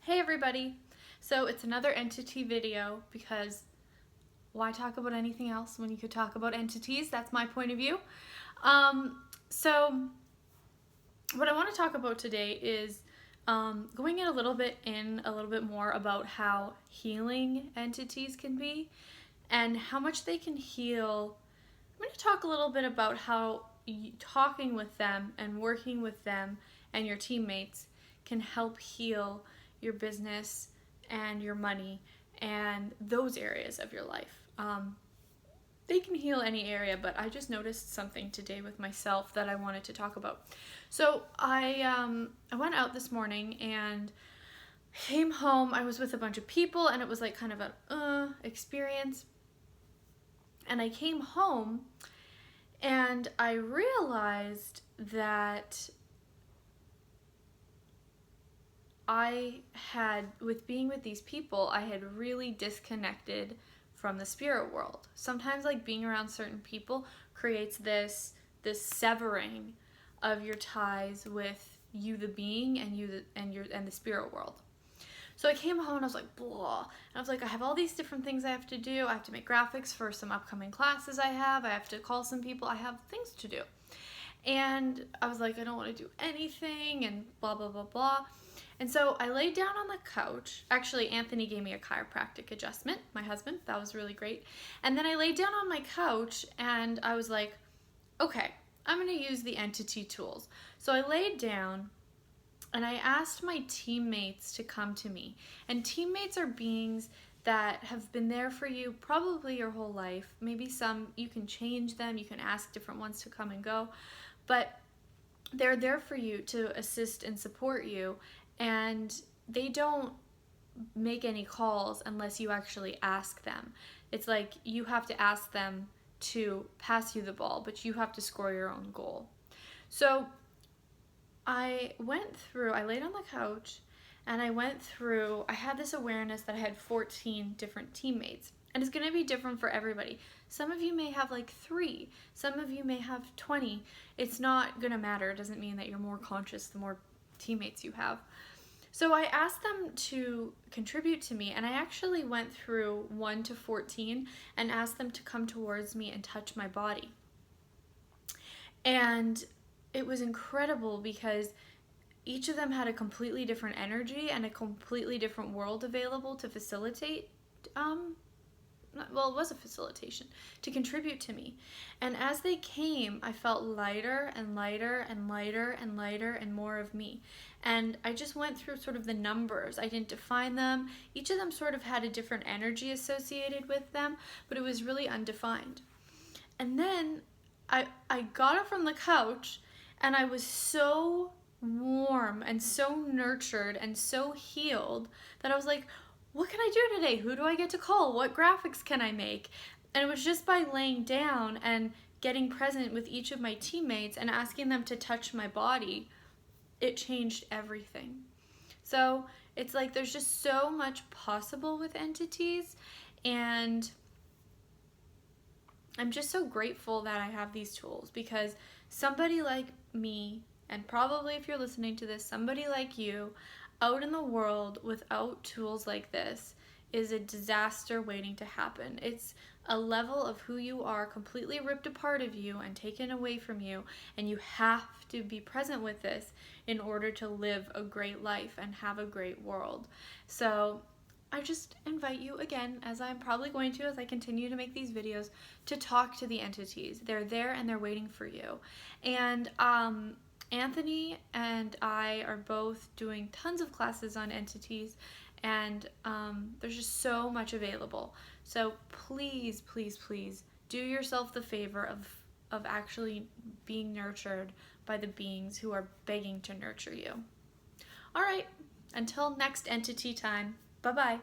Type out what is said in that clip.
Hey everybody! So it's another entity video because why talk about anything else when you could talk about entities? That's my point of view. So what I want to talk about today is going in a little bit more about how healing entities can be and how much they can heal. I'm going to talk a little bit about how talking with them and working with them and your teammates can help heal your business and your money and those areas of your life. They can heal any area, but I just noticed something today with myself that I wanted to talk about. So I went out this morning and came home. I was with a bunch of people and it was like kind of an experience. And I came home and I realized that with being with these people, I had really disconnected from the spirit world. Sometimes like being around certain people creates this severing of your ties with you the being and the spirit world. So I came home and I was like, blah. And I was like, I have all these different things I have to do. I have to make graphics for some upcoming classes I have. I have to call some people. I have things to do. And I was like, I don't want to do anything and blah, blah, blah, blah. And so I laid down on the couch. Actually, Anthony gave me a chiropractic adjustment, my husband. That was really great. And then I laid down on my couch and I was like, okay, I'm going to use the entity tools. So I laid down and I asked my teammates to come to me. And teammates are beings that have been there for you probably your whole life. Maybe some, you can change them. You can ask different ones to come and go. But they're there for you to assist and support you. And they don't make any calls unless you actually ask them. It's like you have to ask them to pass you the ball, but you have to score your own goal. So I laid on the couch and I had this awareness that I had 14 different teammates. And it's going to be different for everybody. Some of you may have like 3. Some of you may have 20. It's not going to matter. It doesn't mean that you're more conscious the more teammates you have. So I asked them to contribute to me, and I actually went through 1 to 14 and asked them to come towards me and touch my body. And it was incredible because each of them had a completely different energy and a completely different world available to facilitate it was a facilitation to contribute to me. And as they came, I felt lighter and lighter and lighter and lighter and more of me. And I just went through sort of the numbers. I didn't define them. Each of them sort of had a different energy associated with them, but it was really undefined. And then I got up from the couch and I was so warm and so nurtured and so healed that I was like, what can I do today? Who do I get to call? What graphics can I make? And it was just by laying down and getting present with each of my teammates and asking them to touch my body, it changed everything. So it's like there's just so much possible with entities, and I'm just so grateful that I have these tools because somebody like me, and probably if you're listening to this, somebody like you, out in the world without tools like this is a disaster waiting to happen. It's a level of who you are completely ripped apart of you and taken away from you, and you have to be present with this in order to live a great life and have a great world. So I just invite you again, as I'm probably going to as I continue to make these videos, to talk to the entities. They're there and they're waiting for you. And Anthony and I are both doing tons of classes on entities, and there's just so much available. So please, please, please do yourself the favor of actually being nurtured by the beings who are begging to nurture you. All right, until next entity time, bye-bye.